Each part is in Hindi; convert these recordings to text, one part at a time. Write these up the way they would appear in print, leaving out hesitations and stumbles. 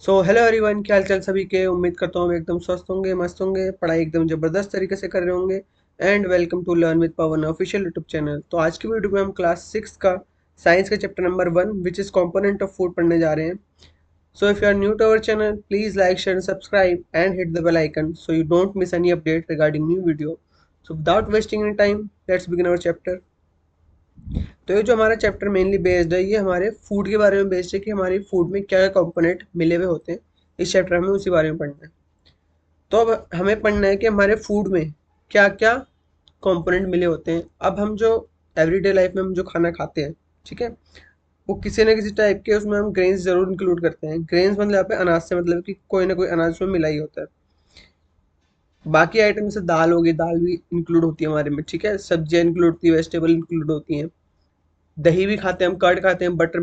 सो हेलो एवरीवन, क्या हाल चाल सभी के। उम्मीद करता हूँ एकदम स्वस्थ होंगे, मस्त होंगे, पढ़ाई एकदम जबरदस्त तरीके से कर रहे होंगे। And welcome to learn with Pawan official YouTube channel. तो आज की वीडियो में हम क्लास 6 का साइंस का chapter number 1 which is component of food पढ़ने जा रहे हैं। So if you are new to our channel, please like share subscribe and hit the bell icon so you don't miss any update regarding new video. So without wasting any time, let's begin our chapter. तो ये जो हमारा चैप्टर मेनली बेस्ड है, ये हमारे फूड के बारे में बेस्ड है कि हमारे फूड में क्या क्या कंपोनेंट मिले हुए होते हैं। इस चैप्टर में उसी बारे में पढ़ना है। तो अब हमें पढ़ना है कि हमारे फूड में क्या क्या कंपोनेंट मिले होते हैं। अब हम जो एवरीडे लाइफ में हम जो खाना खाते हैं, ठीक है, वो किसी न किसी टाइप के उसमें हम ग्रेन्स जरूर इंक्लूड करते हैं। ग्रेन्स मतलब यहाँ पे अनाज से मतलब कि कोई ना कोई अनाज उसमें मिला ही होता है। बाकी आइटम जैसे दाल होगी, दाल भी इंक्लूड होती है हमारे में, ठीक है, सब्जियां इंक्लूड होती है, वेजिटेबल इंक्लूड होती हैं। दही भी खाते हैं हम, कर्ड खाते हैं, बटर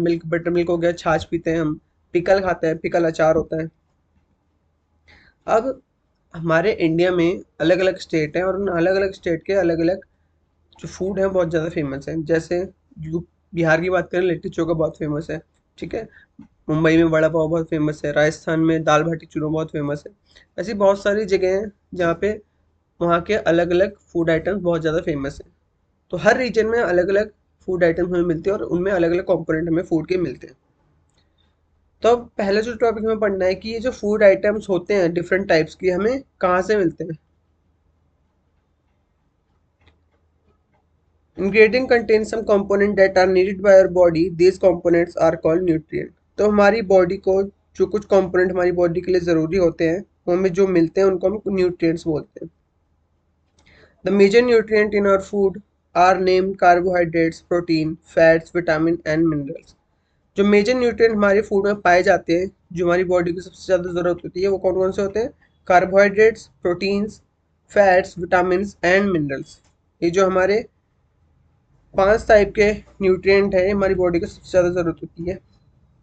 मिल्क हो गया, छाछ पीते हैं हम, पिकल खाते हैं, पिकल अचार होता है। अब हमारे इंडिया में अलग अलग स्टेट हैं और उन अलग अलग स्टेट के अलग अलग जो फूड है बहुत ज़्यादा फेमस है। जैसे बिहार की बात करें, लिट्टी चोखा बहुत फेमस है, ठीक है। मुंबई में वड़ा पाव बहुत फेमस है, राजस्थान में दाल बाटी चूरमा बहुत फेमस है। ऐसी बहुत सारी जगह हैं जहाँ पे वहाँ के अलग अलग फूड आइटम्स बहुत ज़्यादा फेमस हैं। तो हर रीजन में अलग अलग फूड आइटम्स हमें मिलते हैं और उनमें अलग अलग कॉम्पोनेंट हमें फूड के मिलते हैं। तो अब पहले जो टॉपिक हमें पढ़ना है कि ये जो फूड आइटम्स होते हैं डिफरेंट टाइप्स की, हमें कहाँ से मिलते हैं। Ingredient contain some component that are needed by our body. These components are called nutrient. तो हमारी बॉडी को जो कुछ कंपोनेंट हमारी बॉडी के लिए ज़रूरी होते हैं, वो हमें जो मिलते हैं उनको हम न्यूट्रिएंट्स बोलते हैं। The major nutrient in our food are named carbohydrates, protein, fats, vitamin and minerals. जो मेजर न्यूट्रिएंट हमारे फूड में पाए जाते हैं, जो हमारी बॉडी को सबसे ज़्यादा ज़रूरत होती है, वो कौन कौन से होते हैं? Carbohydrates, proteins, fats, vitamin and minerals. ये जो हमारे 5 टाइप के न्यूट्रिएंट है, हमारी बॉडी को सबसे ज़्यादा ज़रूरत होती है।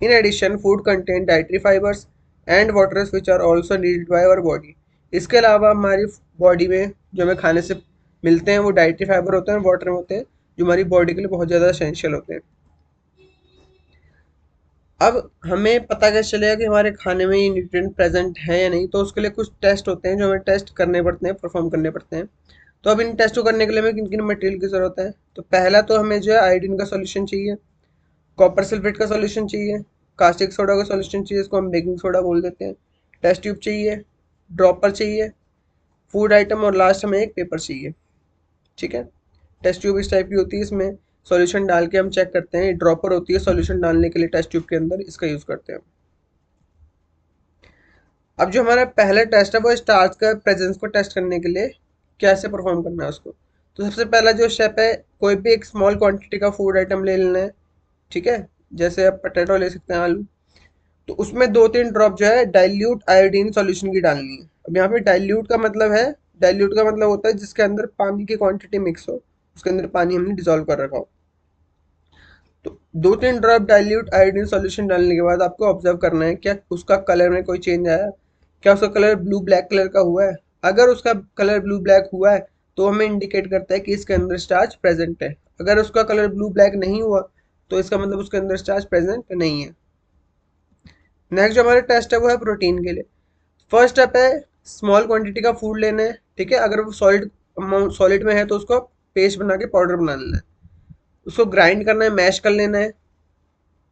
In addition food contain dietary fibres and waters which are also needed by our body. इसके अलावा हमारी बॉडी में जो हमें खाने से मिलते हैं वो डाइटरी फाइबर होते हैं, वाटर होते हैं, जो हमारी बॉडी के लिए बहुत ज़्यादा एसेंशियल होते हैं। अब हमें पता कैसे चलेगा कि हमारे खाने में ये न्यूट्रिएंट प्रेजेंट है या नहीं? तो उसके लिए कुछ टेस्ट होते हैं जो हमें टेस्ट करने पड़ते हैं, परफॉर्म करने पड़ते हैं। तो अब इन टेस्ट को करने के लिए हमें किन किन मटेरियल की ज़रूरत है? तो पहला तो हमें जो है आयोडीन का सॉल्यूशन चाहिए, कॉपर सल्फेट का सॉल्यूशन चाहिए, कास्टिक सोडा का सॉल्यूशन चाहिए, इसको हम बेकिंग सोडा बोल देते हैं, टेस्ट ट्यूब चाहिए, ड्रॉपर चाहिए, फूड आइटम और लास्ट हमें एक पेपर चाहिए, ठीक है। टेस्ट ट्यूब इस टाइप की होती है, इसमें सॉल्यूशन डाल के हम चेक करते हैं। ड्रॉपर होती है सॉल्यूशन डालने के लिए टेस्ट ट्यूब के अंदर, इसका यूज़ करते हैं। अब जो हमारा पहला टेस्ट है वो स्टार्च का प्रेजेंस को टेस्ट करने के लिए कैसे परफॉर्म करना है उसको। तो सबसे पहला जो स्टेप है, कोई भी एक स्मॉल क्वांटिटी का फूड आइटम ले लेना है, ठीक है। जैसे आप पटेटो ले सकते हैं, आलू। तो उसमें 2-3 ड्रॉप जो है डाइल्यूट आयोडीन सॉल्यूशन की डालनी है। अब यहाँ पे डाइल्यूट का मतलब है, डाइल्यूट का मतलब होता है जिसके अंदर पानी की क्वांटिटी मिक्स हो, उसके अंदर पानी हमने डिसॉल्व कर रखा हो। तो 2-3 ड्रॉप डाइल्यूट आयोडीन सॉल्यूशन डालने के बाद आपको ऑब्जर्व करना है क्या उसका कलर में कोई चेंज आया, क्या उसका कलर ब्लू ब्लैक कलर का हुआ है। अगर उसका कलर ब्लू ब्लैक हुआ है तो हमें इंडिकेट करता है कि इसके अंदर स्टार्च प्रेजेंट है। अगर उसका कलर ब्लू ब्लैक नहीं हुआ तो इसका मतलब उसके अंदर स्टार्च प्रेजेंट नहीं है। नेक्स्ट जो हमारा टेस्ट है वो है प्रोटीन के लिए। फर्स्ट स्टेप है स्मॉल क्वांटिटी का फूड लेना है, ठीक है। अगर वो सॉलिड में है तो उसको पेस्ट बना के पाउडर बना लेना है, उसको ग्राइंड करना है, मैश कर लेना है।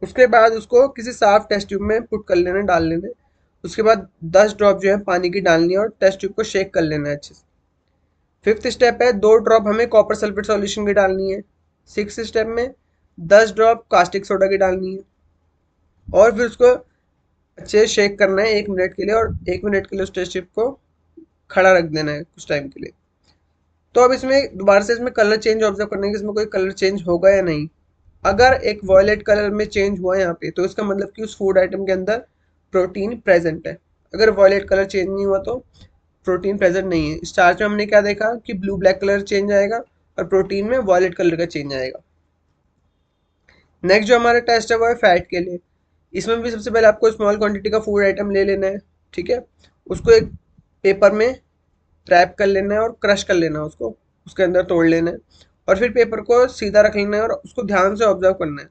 उसके बाद उसको किसी साफ टेस्ट ट्यूब में पुट कर लेना है, डाल लेना है। उसके बाद 10 ड्रॉप जो है पानी की डालनी है और टेस्ट ट्यूब को शेक कर लेना है अच्छे से। फिफ्थ स्टेप है 2 ड्रॉप हमें कॉपर सल्फेट सॉल्यूशन की डालनी है। सिक्स स्टेप में 10 ड्रॉप कास्टिक सोडा की डालनी है और फिर उसको अच्छे से शेक करना है 1 मिनट के लिए, और 1 मिनट के लिए उस टेस्ट ट्यूब को खड़ा रख देना है कुछ टाइम के लिए। तो अब इसमें दोबारा से इसमें कलर चेंज ऑब्जर्व करने की, इसमें कोई कलर चेंज होगा या नहीं। अगर एक वॉयलेट कलर में चेंज हुआ यहाँ पे तो इसका मतलब कि उस फूड आइटम के अंदर प्रोटीन प्रेजेंट है। अगर वॉयलेट कलर चेंज नहीं हुआ तो प्रोटीन प्रेजेंट नहीं है। स्टार्च में हमने क्या देखा कि ब्लू ब्लैक कलर चेंज आएगा और प्रोटीन में वॉयलेट कलर का चेंज आएगा। नेक्स्ट जो हमारा टेस्ट है वो है फैट के लिए। इसमें भी सबसे पहले आपको स्मॉल क्वांटिटी का फूड आइटम ले लेना है, ठीक है। उसको एक पेपर में रैप कर लेना है और क्रश कर लेना है उसको, उसके अंदर तोड़ लेना है और फिर पेपर को सीधा रख लेना है और उसको ध्यान से ऑब्जर्व करना है।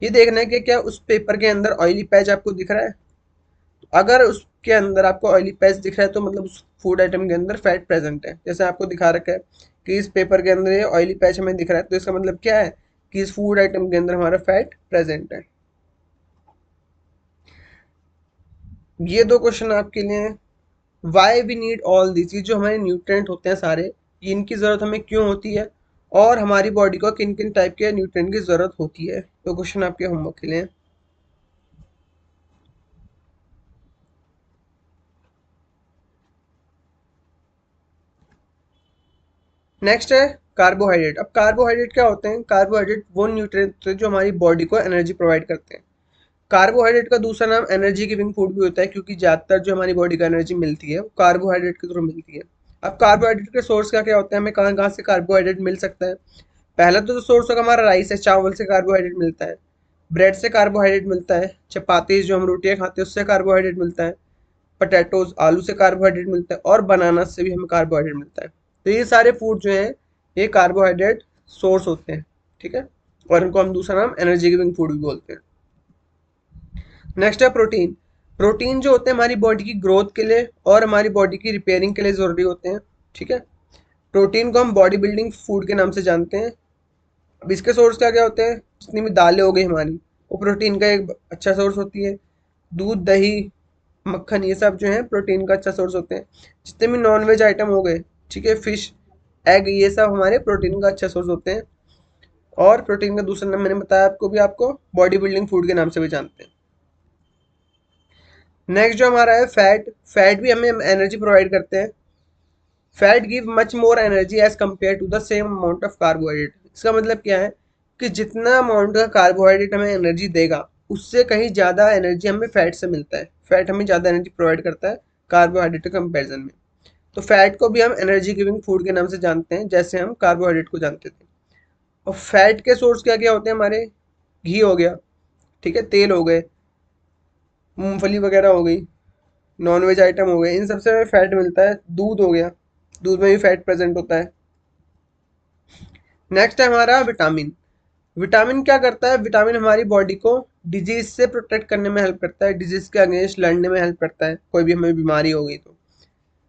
ये देखना है कि क्या उस पेपर के अंदर ऑयली पैच आपको दिख रहा है। अगर उसके अंदर आपको ऑयली पैच दिख रहा है तो मतलब उस फूड आइटम के अंदर फैट प्रेजेंट है। जैसे आपको दिखा रखा है कि इस पेपर के अंदर ये ऑयली पैच हमें दिख रहा है, तो इसका मतलब क्या है कि इस फूड आइटम के अंदर हमारा फैट प्रेजेंट है। ये दो क्वेश्चन आपके लिए हैं। Why we need all this, ये जो हमारे न्यूट्रिएंट होते हैं सारे, ये इनकी ज़रूरत हमें क्यों होती है, और हमारी बॉडी को किन किन टाइप के न्यूट्रिएंट की ज़रूरत होती है। तो क्वेश्चन आपके होमवर्क के लिए। नेक्स्ट है कार्बोहाइड्रेट। अब कार्बोहाइड्रेट क्या होते हैं? कार्बोहाइड्रेट वो न्यूट्रिएंट होते हैं जो हमारी बॉडी को एनर्जी प्रोवाइड करते हैं। कार्बोहाइड्रेट का दूसरा नाम एनर्जी गिविंग फूड भी होता है, क्योंकि ज़्यादातर जो हमारी बॉडी का एनर्जी मिलती है वो कार्बोहाइड्रेट के थ्रू मिलती है। अब कार्बोहाइड्रेट के सोर्स क्या क्या होते हैं, हमें कहाँ कहाँ से कार्बोहाइड्रेट मिल सकता है? पहला तो जो सोर्स होगा हमारा राइस है, चावल से कार्बोहाइड्रेट मिलता है। ब्रेड से कार्बोहाइड्रेट मिलता है। चपाती जो हम रोटियां खाते हैं उससे कार्बोहाइड्रेट मिलता है। पटेटोज आलू से कार्बोहाइड्रेट मिलता है, और बनाना से भी हमें कार्बोहाइड्रेट मिलता है। तो ये सारे फूड जो हैं ये कार्बोहाइड्रेट सोर्स होते हैं, ठीक है। और इनको हम दूसरा नाम एनर्जी गिविंग फूड भी बोलते हैं। नेक्स्ट है प्रोटीन। प्रोटीन जो होते हैं हमारी बॉडी की ग्रोथ के लिए और हमारी बॉडी की रिपेयरिंग के लिए ज़रूरी होते हैं, ठीक है। प्रोटीन को हम बॉडी बिल्डिंग फूड के नाम से जानते हैं। अब इसके सोर्स क्या क्या होते हैं? जितनी भी दालें हो गई हमारी, वो प्रोटीन का एक अच्छा सोर्स होती है। दूध दही मक्खन ये सब जो है प्रोटीन का अच्छा सोर्स होते हैं। जितने भी नॉन वेज आइटम हो गए, ठीक है, फिश एग ये सब हमारे प्रोटीन का अच्छा सोर्स होते हैं। और प्रोटीन का दूसरा नाम मैंने बताया आपको भी, आपको बॉडी बिल्डिंग फूड के नाम से भी जानते हैं। नेक्स्ट जो हमारा है फैट। फैट भी हमें एनर्जी प्रोवाइड करते हैं। Fat give much more energy as compare to the same amount of carbohydrate. इसका मतलब क्या है कि जितना अमाउंट का कार्बोहाइड्रेट हमें एनर्जी देगा, उससे कहीं ज़्यादा एनर्जी हमें फैट से मिलता है। फैट हमें ज़्यादा एनर्जी प्रोवाइड करता है कार्बोहाइड्रेट के कंपेरिजन में। तो फैट को भी हम एनर्जी गिविंग फूड के नाम से जानते हैं, जैसे हम कार्बोहाइड्रेट को जानते थे। और फैट के सोर्स क्या क्या होते हैं हमारे? घी हो गया, ठीक है, तेल हो गए, मूंगफली वगैरह हो गई, नॉन वेज आइटम हो गए, इन सबसे हमें फैट मिलता है। दूध हो गया, दूध में भी फैट प्रेजेंट होता है। नेक्स्ट है हमारा विटामिन। विटामिन क्या करता है? विटामिन हमारी बॉडी को डिजीज से प्रोटेक्ट करने में हेल्प करता है, डिजीज के अगेंस्ट लड़ने में हेल्प करता है, कोई भी हमें बीमारी हो गई तो।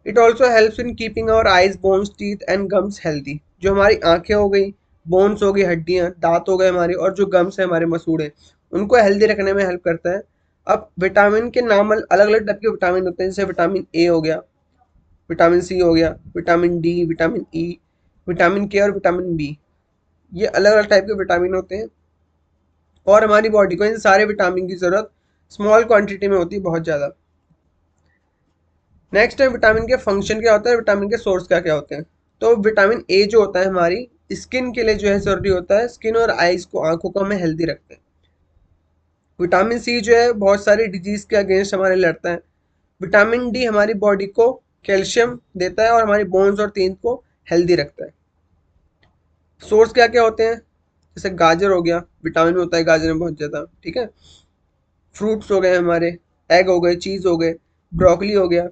It also helps in keeping our eyes bones teeth and gums healthy. जो हमारी आंखें हो गई, बोन्स हो गई, हड्डियाँ, दांत हो गए हमारे, और जो गम्स है हमारे मसूड़े, उनको हेल्दी रखने में हेल्प करता है। अब विटामिन के नाम अलग अलग टाइप के विटामिन होते हैं, जैसे विटामिन ए हो गया, विटामिन सी हो गया, vitamin D, vitamin E, vitamin के और विटामिन बी। ये अलग अलग टाइप के विटामिन होते हैं, और हमारी बॉडी को इन सारे विटामिन की ज़रूरत स्मॉल क्वांटिटी में होती है, बहुत ज़्यादा। नेक्स्ट है विटामिन के फंक्शन क्या होता है, विटामिन के सोर्स क्या क्या होते हैं। तो विटामिन ए जो होता है हमारी स्किन के लिए जो है ज़रूरी होता है, स्किन और आइज को, आंखों को हमें हेल्दी रखते हैं। विटामिन सी जो है बहुत सारी डिजीज के अगेंस्ट हमारे लड़ता है। विटामिन डी हमारी बॉडी को कैल्शियम देता है और हमारी बोन्स और टीथ को हेल्दी रखता है। सोर्स क्या क्या होते हैं? जैसे गाजर हो गया, विटामिन होता है गाजर में बहुत ज़्यादा, ठीक है। फ्रूट्स हो गए हमारे, एग हो गए, चीज़ हो गए, ब्रोकली हो गया,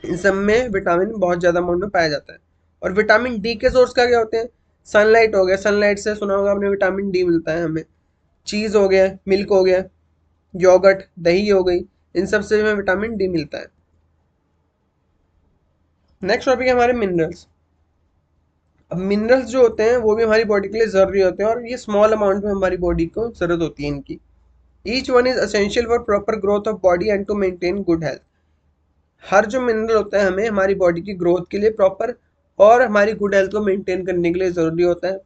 इन सब में विटामिन बहुत ज़्यादा अमाउंट में पाया जाता है। और विटामिन डी के सोर्स क्या क्या होते हैं? सनलाइट हो गया, सनलाइट से सुना होगा आपने, विटामिन डी मिलता है हमें। चीज़ हो गया, मिल्क हो गया, योगर्ट, दही हो गई, इन सब से हमें विटामिन डी मिलता है। नेक्स्ट टॉपिक है हमारे मिनरल्स। अब मिनरल्स जो होते हैं वो भी हमारी बॉडी के लिए ज़रूरी होते हैं, और ये स्मॉल अमाउंट में हमारी बॉडी को ज़रूरत होती है इनकी। Each one is essential for proper growth of body and to maintain good health. हर जो मिनरल होता है हमें हमारी बॉडी की ग्रोथ के लिए प्रॉपर और हमारी गुड हेल्थ को मेंटेन करने के लिए ज़रूरी होता है।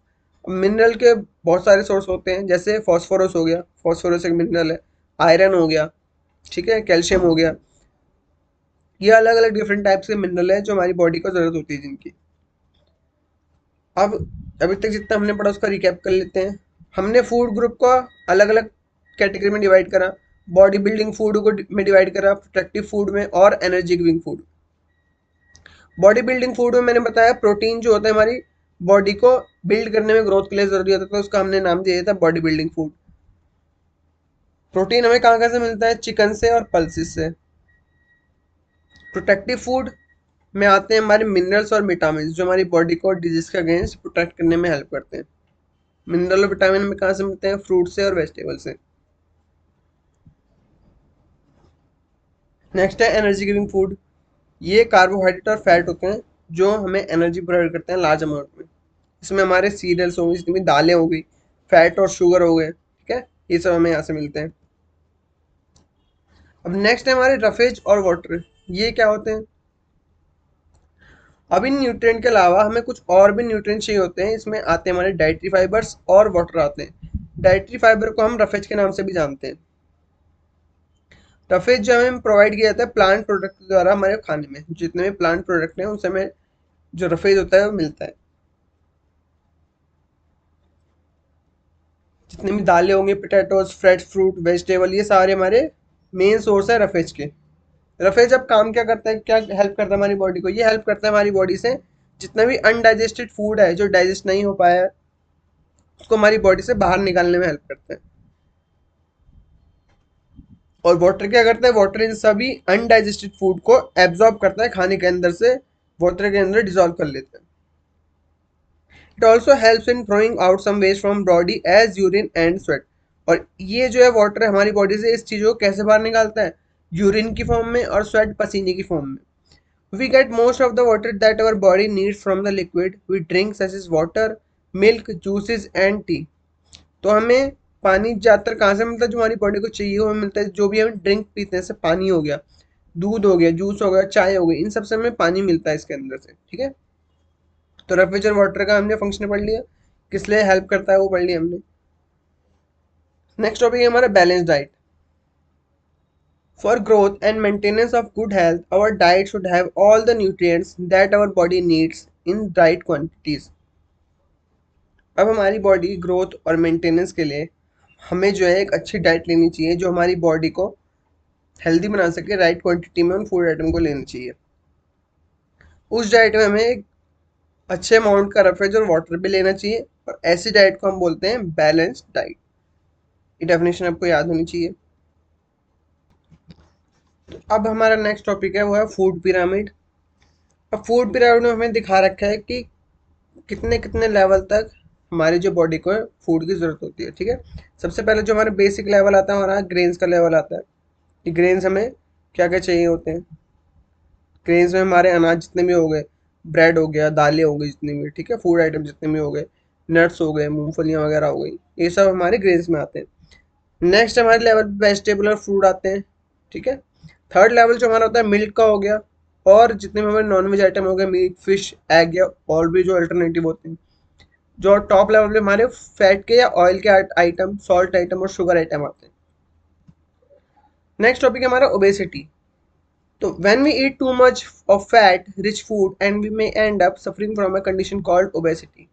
मिनरल के बहुत सारे सोर्स होते हैं, जैसे फॉस्फोरस हो गया, फॉस्फोरस एक मिनरल है। आयरन हो गया, ठीक है, कैल्शियम हो गया। ये अलग अलग डिफरेंट टाइप्स के मिनरल है जो हमारी बॉडी को ज़रूरत होती है जिनकी। अब अभी तक जितना हमने पढ़ा उसका रिकैप कर लेते हैं। हमने फूड ग्रुप को अलग अलग कैटेगरी में डिवाइड करा। बॉडी बिल्डिंग फूड को में डिवाइड करा, प्रोटेक्टिव फूड में, और energy giving food. Body building food में मैंने बताया प्रोटीन जो होता है हमारी बॉडी को बिल्ड करने में, ग्रोथ के लिए जरूरी होता है, तो उसका हमने नाम दिया था बॉडी बिल्डिंग फूड। प्रोटीन हमें कहाँ कहाँ से मिलता है? चिकन से और पल्सिस से। प्रोटेक्टिव फूड में आते हैं हमारे मिनरल्स और विटामिन जो हमारी बॉडी को डिजीज के अगेंस्ट प्रोटेक्ट करने में हेल्प करते हैं। मिनरल और विटामिन हमें कहाँ से मिलते हैं? फ्रूट से और वेजिटेबल से। नेक्स्ट है एनर्जी गिविंग फूड। ये कार्बोहाइड्रेट और फैट होते हैं जो हमें एनर्जी प्रोवाइड करते हैं लार्ज अमाउंट में। इसमें हमारे सीरियल्स होंगे, जितनी भी दालें हो गई, फैट और शुगर हो गए, ठीक है, ये सब हमें यहाँ से मिलते हैं। अब नेक्स्ट है हमारे रफेज और वाटर। ये क्या होते हैं? अब इन न्यूट्रिएंट के अलावा हमें कुछ और भी न्यूट्रिएंट चाहिए होते हैं। इसमें आते हैं हमारे डाइटरी फाइबर्स और वाटर आते हैं। डाइटरी फाइबर को हम रफेज के नाम से भी जानते हैं। रफेज जो हमें प्रोवाइड किया जाता है प्लांट प्रोडक्ट के द्वारा हमारे खाने में। जितने भी प्लांट प्रोडक्ट हैं उनसे हमें जो रफेज होता है वो मिलता है। जितनी भी दालें होंगी, पोटैटोज, फ्रेश फ्रूट, वेजिटेबल, ये सारे हमारे मेन सोर्स है रफेज के। रफेज अब काम क्या करता है, क्या हेल्प करता है हमारी बॉडी को? ये हेल्प करता है हमारी बॉडी से जितना भी अनडाइजेस्टेड फूड है, जो डाइजेस्ट नहीं हो पाया है, उसको हमारी बॉडी से बाहर निकालने में हेल्प करता है। और वाटर क्या करता है? वाटर इन सभी अनडाइजेस्टेड फूड को एब्जॉर्ब करता है, खाने के अंदर से वाटर के अंदर डिजोल्व कर लेता है। It also helps in throwing out some waste from body as urine and sweat. और ये जो है वाटर हमारी बॉडी से इस चीज़ों को कैसे बाहर निकालता है? यूरिन की फॉर्म में और स्वेट पसीने की फॉर्म में। We get most of the water that our body needs from the liquid we drink such as water, milk, juices and tea। तो हमें पानी ज़्यादातर कहाँ से मिलता है? जो हमारी बॉडी को चाहिए वो हमें मिलता है। जो भी हम ड्रिंक पीते हैं, जैसे पानी हो गया, दूध हो गया, जूस हो गया, चाय हो गई, इन सब से हमें पानी मिलता है इसके अंदर से, ठीक है। तो रेफ्रिजरेटर वाटर का हमने फंक्शन पढ़ लिया, किस लिए हेल्प करता है वो पढ़ लिया हमने। नेक्स्ट टॉपिक है हमारा balance diet. For growth and maintenance of good health, our diet should have all the nutrients that our body needs in right quantities। अब हमारी बॉडी की ग्रोथ और मेंटेनेंस के लिए हमें जो है एक अच्छी डाइट लेनी चाहिए जो हमारी बॉडी को हेल्दी बना सके। राइट क्वांटिटी में उन फूड आइटम को लेना चाहिए। उस डाइट में हमें एक अच्छे अमाउंट का रफेज और वाटर भी लेना चाहिए, और ऐसी डाइट को हम बोलते हैं बैलेंस्ड डाइट। ये डेफिनेशन आपको याद होनी चाहिए। तो अब हमारा नेक्स्ट टॉपिक है वो है फूड पिरामिड। अब फूड पिरामिड में हमें दिखा रखा है कि कितने कितने लेवल तक हमारी जो बॉडी को फूड की ज़रूरत होती है, ठीक है। सबसे पहले जो हमारा बेसिक लेवल आता है हमारा ग्रेन्स का लेवल आता है। कि ग्रेन्स हमें क्या क्या चाहिए होते हैं। ग्रेन्स में हमारे अनाज जितने भी हो गए, ब्रेड हो गया, दालें हो गई जितनी भी, ठीक है, फूड आइटम जितने भी हो गए, नट्स हो गए, मूंगफलियाँ वगैरह हो गई, ये सब हमारे ग्रेन्स में आते हैं। नेक्स्ट हमारे लेवल पे वेजिटेबल और फ्रूट आते हैं, ठीक है। थर्ड लेवल जो हमारा होता है मिल्क का हो गया, और जितने भी हमारे नॉनवेज आइटम हो गए, मीट, फिश, एग या और भी जो अल्टरनेटिव होते हैं। जो टॉप लेवल पे हमारे फैट के या ऑयल के आइटम, सॉल्ट आइटम और शुगर आइटम आते हैं। नेक्स्ट टॉपिक है हमारा ओबेसिटी। तो when we eat too much of fat rich food and we may end up suffering from a condition called obesity.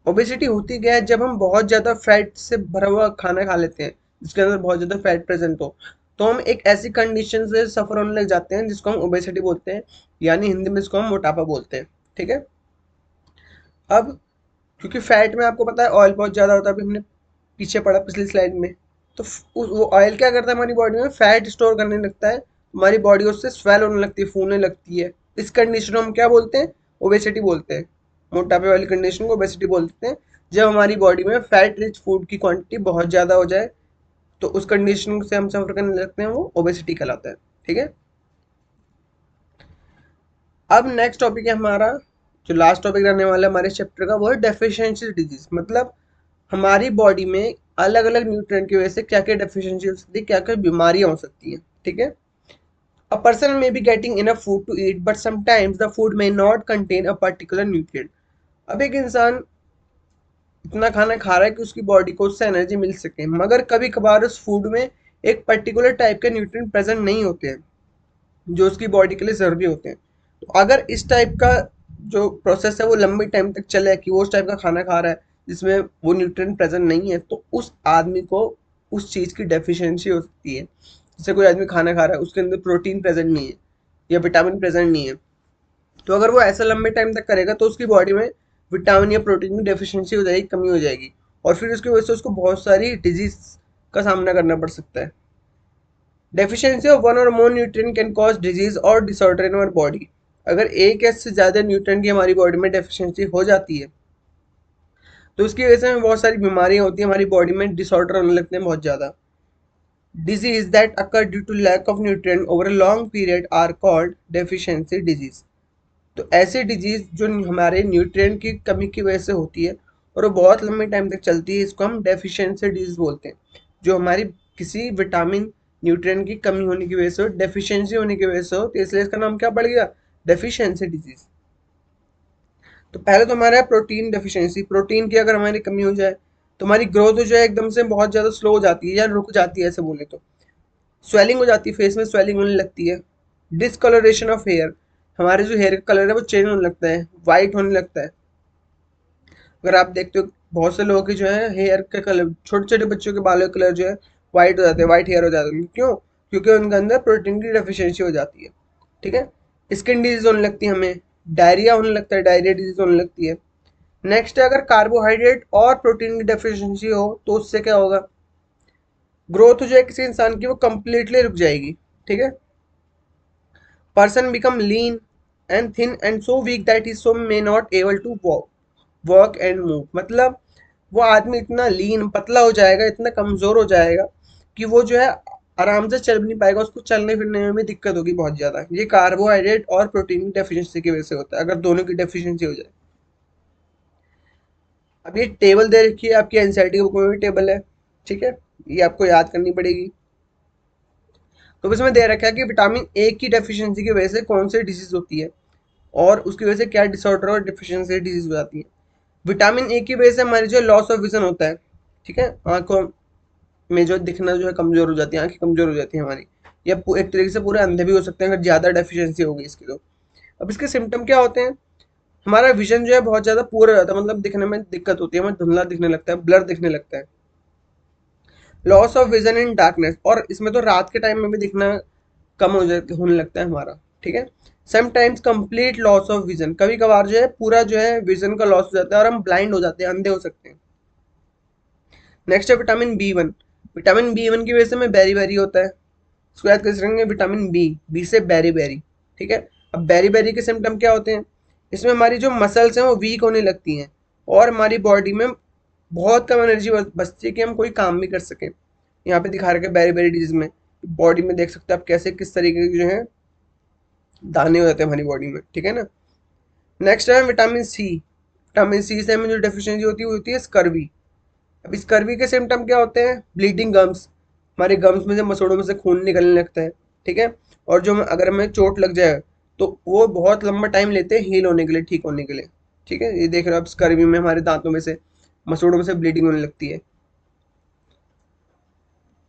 Obesity होती क्या है? जब हम बहुत ज़्यादा फैट से भरा हुआ खाना खा लेते हैं जिसके अंदर बहुत ज़्यादा फैट प्रेजेंट हो, तो हम एक ऐसी कंडीशन से सफ़र होने लग जाते हैं जिसको हम ओबेसिटी बोलते हैं, यानी हिंदी में इसको हम मोटापा बोलते हैं, ठीक है। अब क्योंकि फैट में आपको पता है ऑयल बहुत ज़्यादा होता है, अभी हमने पीछे पढ़ा पिछली स्लाइड में। तो वो ऑयल क्या करता है? हमारी बॉडी में फैट स्टोर करने लगता है, हमारी बॉडी उससे स्वेल होने लगती है, फूलने लगती है। इस कंडीशन को हम क्या बोलते हैं? ओबेसिटी बोलते हैं। मोटापे वाली कंडीशन को ओबेसिटी बोलते हैं। जब हमारी बॉडी में फैट रिच फूड की क्वांटिटी बहुत ज़्यादा हो जाए, तो उस कंडीशन से हम सफ़र करने लगते हैं, वो ओबेसिटी कहलाता है, ठीक है। अब नेक्स्ट टॉपिक है हमारा, जो लास्ट टॉपिक रहने वाला है हमारे चैप्टर का, वो है डेफिशिएंसी डिजीज। मतलब हमारी बॉडी में अलग अलग न्यूट्रिएंट की वजह से क्या क्या डेफिशिएंसी हो सकती है, क्या क्या बीमारियां हो सकती हैं, ठीक है। A person may be getting enough food to eat but sometimes the food may not contain a particular nutrient. अब एक इंसान इतना खाना खा रहा है कि उसकी बॉडी को उससे एनर्जी मिल सके, मगर कभी कभार उस फूड में एक पर्टिकुलर टाइप के न्यूट्रिएंट प्रेजेंट नहीं होते हैं जो उसकी बॉडी के लिए ज़रूरी होते हैं। तो अगर इस टाइप का जो प्रोसेस है वो लंबे टाइम तक चले कि वो उस टाइप का खाना खा रहा है जिसमें वो न्यूट्रिएंट प्रेजेंट नहीं है, तो उस आदमी को उस चीज़ की डेफिशिएंसी हो सकती है। जैसे कोई आदमी खाना खा रहा है, उसके अंदर प्रोटीन प्रेजेंट नहीं है या विटामिन प्रेजेंट नहीं है, तो अगर वो ऐसा लंबे टाइम तक करेगा तो उसकी बॉडी में विटामिन या प्रोटीन की डेफिशिएंसी हो जाएगी, कमी हो जाएगी, और फिर उसकी वजह से उसको बहुत सारी डिजीज का सामना करना पड़ सकता है। डेफिशिएंसी ऑफ वन और मोर न्यूट्रिएंट कैन कॉज डिजीज और डिसऑर्डर इन आवर बॉडी। अगर एक या से ज़्यादा न्यूट्रिएंट की हमारी बॉडी में डेफिशिएंसी हो जाती है, तो उसकी वजह से हमें बहुत सारी बीमारियां होती हैं, हमारी बॉडी में डिसऑर्डर होने लगते हैं बहुत ज़्यादा। Disease that occur due to lack of nutrient over a long period are called deficiency disease. तो ऐसे डिजीज जो हमारे न्यूट्रिएंट की कमी की वजह से होती है और वो बहुत लंबे टाइम तक चलती है, इसको हम डेफिशिएंसी डिजीज बोलते हैं। जो हमारी किसी विटामिन न्यूट्रिएंट की कमी होने की वजह से हो, डेफिशिएंसी होने की वजह से हो, तो इसलिए इसका नाम क्या पड़ गया, डेफिशिएंसी डिजीज। तो पहले तो हमारा है प्रोटीन डेफिशिएंसी। प्रोटीन की अगर हमारी कमी हो जाए तो हमारी ग्रोथ जो है एकदम से बहुत ज़्यादा स्लो हो जाती है या रुक जाती है, ऐसे बोले तो। स्वेलिंग हो जाती है, फेस में स्वेलिंग होने लगती है। डिसकलरेशन ऑफ हेयर, हमारे जो हेयर का कलर है वो चेंज होने लगता है, वाइट होने लगता है। अगर आप देखते हो बहुत से लोगों की जो है हेयर का कलर, छोटे छोटे बच्चों के बालों का कलर जो है वाइट हो जाते हैं, वाइट हेयर हो जाते हैं। क्यों? क्योंकि उनके अंदर प्रोटीन की डेफिशिएंसी हो जाती है। ठीक है। स्किन डिजीज होने लगती है हमें, डायरिया होने लगता है, डायरिया डिजीज होने लगती है। नेक्स्ट है, अगर कार्बोहाइड्रेट और प्रोटीन की डेफिशिएंसी हो तो उससे क्या होगा, ग्रोथ जो है किसी इंसान की वो कंप्लीटली रुक जाएगी। ठीक है। Person become lean and thin and so weak that is so may not able to walk and move. मतलब वो आदमी इतना लीन पतला हो जाएगा, इतना कमजोर हो जाएगा कि वो जो है आराम से चल भी नहीं पाएगा, उसको चलने फिरने में भी दिक्कत होगी बहुत ज्यादा। ये कार्बोहाइड्रेट और प्रोटीन की डेफिशिएंसी की वजह से होता है, अगर दोनों की डेफिशिएंसी हो जाए। अब ये टेबल दे रखी है आपकी एनसीईआरटी की बुक में भी टेबल है। ठीक है। ये आपको याद करनी पड़ेगी। तो इसमें दे रखा है कि विटामिन ए की डेफिशिएंसी की वजह से कौन सी डिजीज होती है और उसकी वजह से क्या डिसऑर्डर और डेफिशिएंसी डिजीज हो जाती है। विटामिन ए की वजह से हमारी जो लॉस ऑफ विजन होता है। ठीक है। आंखों में जो दिखना जो है कमजोर हो जाती है, आंखें कमजोर हो जाती है हमारी, या एक तरीके से पूरे अंधे भी हो सकते हैं अगर ज्यादा डेफिशिएंसी होगी इसकी। तो अब इसके सिम्टम क्या होते हैं, हमारा विजन जो है बहुत ज्यादा पुअर हो जाता है, मतलब दिखने में दिक्कत होती है, हमें धुंधला दिखने लगता है, ब्लर दिखने लगता है। Loss of vision in darkness, और इसमें तो रात के टाइम में भी दिखना कम हो जाए होने लगता है हमारा। ठीक है। Sometimes complete loss of vision, कभी कभार जो है पूरा जो है विजन का लॉस हो जाता है और हम ब्लाइंड हो जाते हैं, अंधे हो सकते हैं। नेक्स्ट है vitamin B one. Vitamin B one की वजह से हमें बेरी बेरी होता है। इसको याद कैसे रखेंगे, विटामिन बी, बी से बेरी बेरी। ठीक है। अब बेरी बेरी के सिम्टम क्या होते हैं, इसमें हमारी जो मसल्स हैं वो वीक होने लगती हैं और हमारी बॉडी में बहुत कम एनर्जी बचती है कि हम कोई काम भी कर सकें। यहाँ पे दिखा रखे बेरी बेरी डिजीज में बॉडी में देख सकते हैं आप कैसे किस तरीके के जो है दाने हो जाते हैं हमारी बॉडी में। ठीक है ना। नेक्स्ट है विटामिन सी। विटामिन सी से हमें जो डेफिशिएंसी होती है वो होती है स्कर्वी। अब स्कर्वी के सिम्टम क्या होते हैं, ब्लीडिंग गम्स, हमारे गम्स में से मसूड़ों में से खून निकलने लगता है। ठीक है। और जो अगर हमें चोट लग जाए तो वो बहुत लंबा टाइम लेते हैं हील होने के लिए, ठीक होने के लिए। ठीक है। ये देख रहे हो आप, स्कर्वी में हमारे दांतों में से मसूड़ों में से ब्लीडिंग होने लगती है।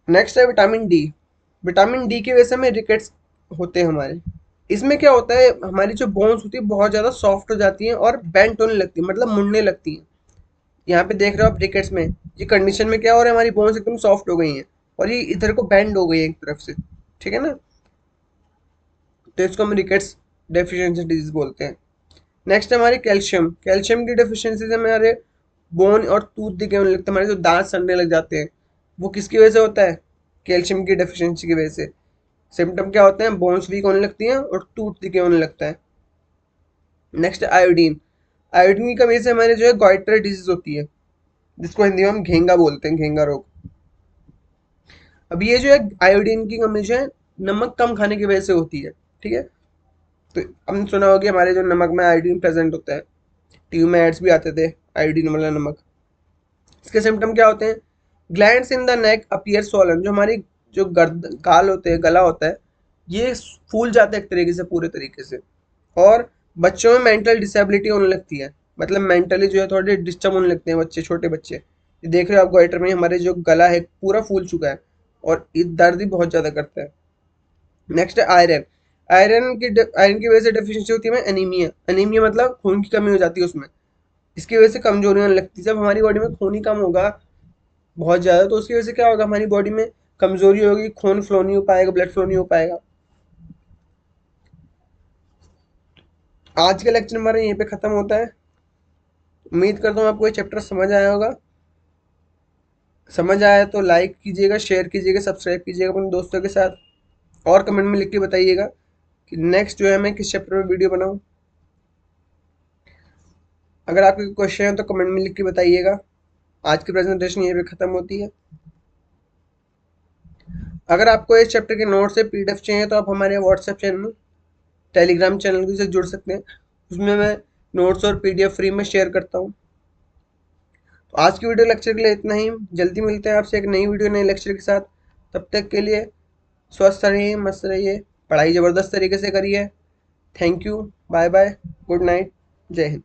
नेक्स्ट है विटामिन डी। विटामिन डी की वजह से हमें रिकेट्स होते हैं हमारे। इसमें क्या होता है, हमारी जो बोन्स होती है बहुत ज़्यादा सॉफ्ट हो जाती हैं और बेंट होने लगती है, मतलब मुड़ने लगती हैं। यहाँ पे देख रहे हो आप रिकेट्स में, ये कंडीशन में क्या हो रहा है, हमारी बोन्स एकदम सॉफ्ट हो गई हैं और ये इधर को बेंड हो गई है एक तरफ से। ठीक है ना। तो इसको हम रिकेट्स डेफिशिएंसी डिजीज बोलते हैं। नेक्स्ट है हमारी कैल्शियम। कैल्शियम की डेफिशिएंसी से हमारे बोन और टूथ दिखे होने लगते हैं, हमारे जो दांत सड़ने लग जाते हैं। वो किसकी वजह से होता है, कैल्शियम की डेफिशिएंसी की वजह से। सिम्टम क्या होते हैं, बोन्स वीक होने लगती हैं और टूथ दिखे होने लगता है। नेक्स्ट है आयोडीन। आयोडीन की कमी से हमारे जो है गॉइटर डिजीज होती है, जिसको हिंदी में हम घेंगा बोलते हैं, घेंगा रोग। अब ये जो है आयोडीन की कमी जो है नमक कम खाने की वजह से होती है। ठीक है। तो हमने सुना होगा कि हमारे जो नमक में आयोडीन प्रेजेंट होता है, टीवी में एड्स भी आते थे आयोडीन वाला नमक। इसके सिम्टम क्या होते हैं, glands in the neck appear swollen, जो हमारी जो गर्द गाल होते हैं, गला होता है, ये फूल जाता है एक तरीके से, पूरे तरीके से। और बच्चों में मेंटल डिसेबिलिटी होने लगती है, मतलब मेंटली जो है थोड़े डिस्टर्ब होने लगते हैं बच्चे, छोटे बच्चे। ये देख रहे हो आप गोइटर में हमारे जो गला है पूरा फूल चुका है और ये दर्द भी बहुत ज़्यादा करता है। नेक्स्ट है आयरन। आयरन की वजह से डेफिशिएंसी होती है हमें एनीमिया। एनीमिया मतलब खून की कमी हो जाती है उसमें, इसकी वजह से कमजोरी होने लगती है। जब हमारी बॉडी में खून ही कम होगा बहुत ज़्यादा तो उसकी वजह से क्या होगा, हमारी बॉडी में कमजोरी होगी, खून फ्लो नहीं हो पाएगा, ब्लड फ्लो नहीं हो पाएगा। आज का लेक्चर हमारा यहीं पे ख़त्म होता है। उम्मीद करता हूँ आपको ये चैप्टर समझ आया होगा। समझ आया तो लाइक कीजिएगा, शेयर कीजिएगा, सब्सक्राइब कीजिएगा अपने दोस्तों के साथ, और कमेंट में लिख के बताइएगा कि नेक्स्ट जो है मैं किस चैप्टर में वीडियो बनाऊँ। अगर आपके क्वेश्चन है तो कमेंट में लिख के बताइएगा। आज की प्रेजेंटेशन यहीं पे ख़त्म होती है। अगर आपको इस चैप्टर के नोट्स से पीडीएफ चाहिए तो आप हमारे व्हाट्सएप चैनल, टेलीग्राम चैनल से जुड़ सकते हैं। उसमें मैं नोट्स और पीडीएफ फ्री में शेयर करता हूँ। तो आज की वीडियो लेक्चर के लिए इतना ही। जल्दी मिलते हैं आपसे एक नई वीडियो नए लेक्चर के साथ। तब तक के लिए स्वस्थ रहिए, मस्त रहिए, पढ़ाई ज़बरदस्त तरीके से करिए। Thank you, bye bye, good night, Jai Hind.